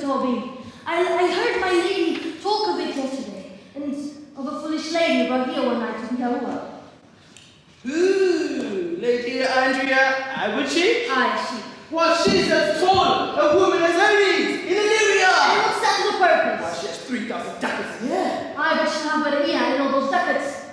Toby. I heard my lady talk of it yesterday, and of a foolish lady brought here one night to be over. Ooh, Lady Andrea, would she? Aye, she. Well, she's as tall a woman as any in Illyria. And what's that for purpose? Well, she has 3,000 ducats a year. Aye, but she'll have better ear and all those ducats.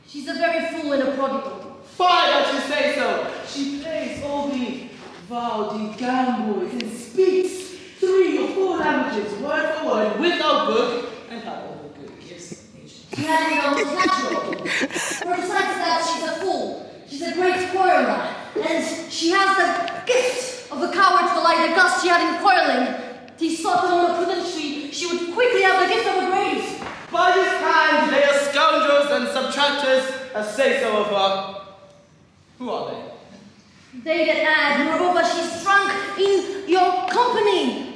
She's a very fool and a prodigal. Fine, that you say so. She plays all the Valdi gamboys and speaks 3 or 4 languages, word for word, without book, and had all the good gifts of nature. She had it almost natural. Besides that, she's a fool. She's a great quarreler, and she has the gift of a coward to lie the gust she had in quarreling. He thought that on a prudent she would quickly have the gift of a grave. By this hand, they are scoundrels and subtractors, as say so of her. Who are they? They that add, moreover, she's drunk in your company.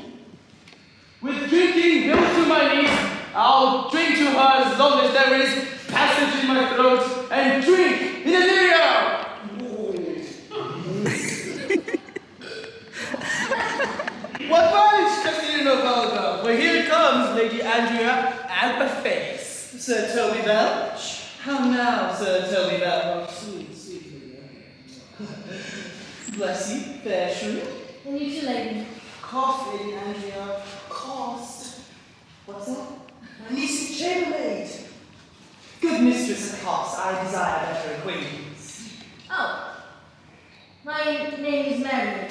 With drinking bills to my knees, I'll drink to her as long as there is passage in my throat, and drink in Illyria! What managed Casino Volga? Well, here comes Lady Andrea and the face. Sir Toby Belch? How now, Sir Toby Belch? Sweet, sweet lady. Bless you, fair shrew. And you too, lady. Cost, Lady Andrea, cost. What's that? My niece's chambermaid. Good Mistress Acost, I desire better acquaintance. Oh. My name is Mary.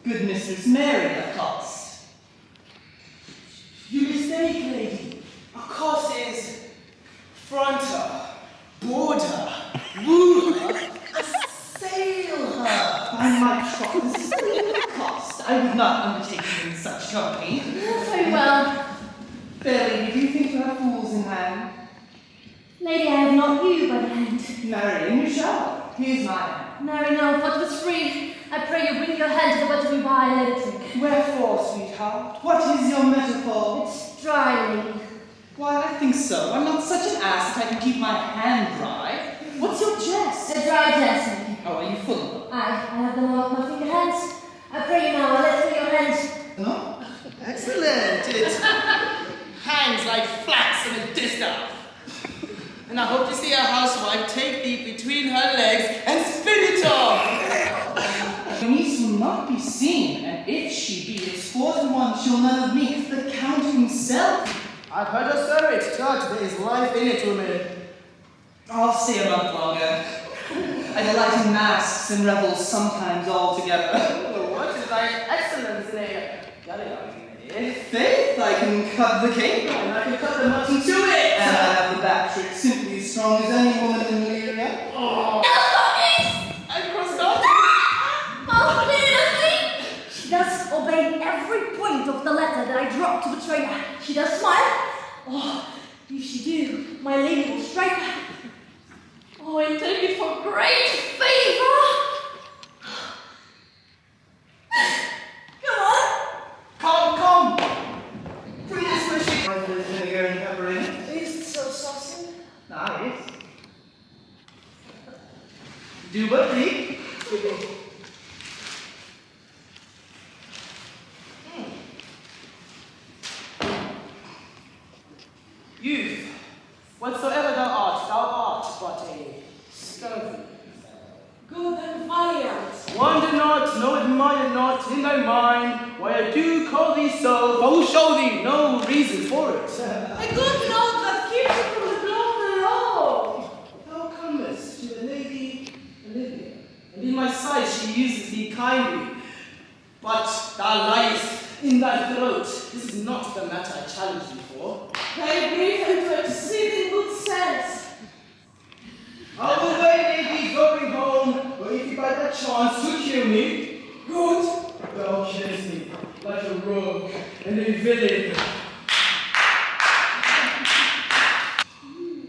Good Mistress Mary Acost. You mistake, lady. Acost is fronter, border, woo her, assail her. By my troth, this is Acost. I would not undertake you in such company. Very well. Fair lady, do you think you have fools in hand? Lady, I have not you by the hand. Marry, and you shall. Here's my hand. Marry, no, but was free. I pray you bring your hand to the bottom by and let it drink. Wherefore, sweetheart? What is your metaphor? It's dry, lady. Why, I think so. I'm not such an ass that I can keep my hand dry. What's your jest? A dry jest, lady. Oh, are you full of them? I have them all up my finger hands. I pray you now, I'll let go your hands. No? Excellent. It hangs like flax in a distaff. And I hope to see a housewife take thee between her legs and spin it off. Your niece will not be seen, and if she be its 4 to 1, she'll none of me, the Count himself. I've heard her stir it. Judge, there is life in it, woman. I'll stay a month longer. I delight in masks and revels sometimes all together. Oh, what is thy excellence in a gallery? Faith, I can cut the cake, And I can cut the nuts into it. and I have the back trick simply as strong as any woman in Illyria. Oh, I crossed off. She does obey every point of the letter that I dropped to betray her. She does smile. Oh, if she do, my lady will strike her. Oh, and take it for great favor. Come on. Come. Free this machine. There's vinegar and pepper in it. Is it so saucy? Nice. Do but read. Youth, whatsoever thou art but a scurvy. Good and valiant. Wonder not, no admire not in thy mind, why I do call thee so, for I will show thee no reason for it. A good note that keeps you from the blow below. Thou comest to the lady Olivia, and in my sight she uses thee kindly, but thou liest in thy throat. This is not the matter I challenge thee for. Thy brief and to exceeding good sense. I will away thee going home, or if you by that chance to kill me, good, thou killest me like a rogue and a villain.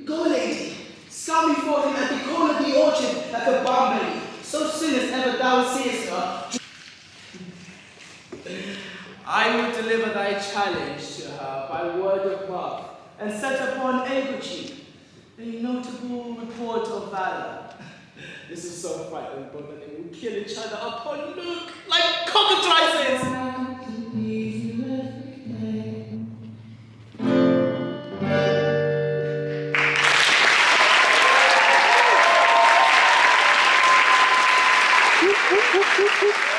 Go, lady, scout before him at the corner of the orchard like a barmaid, so soon as ever thou seest her. I will deliver thy challenge to her by word of mouth, and set upon Eguchi a notable report of valor. This is so frightening, but that they will kill each other upon look like cockatrices. Whoop, whoop, whoop, whoop, whoop.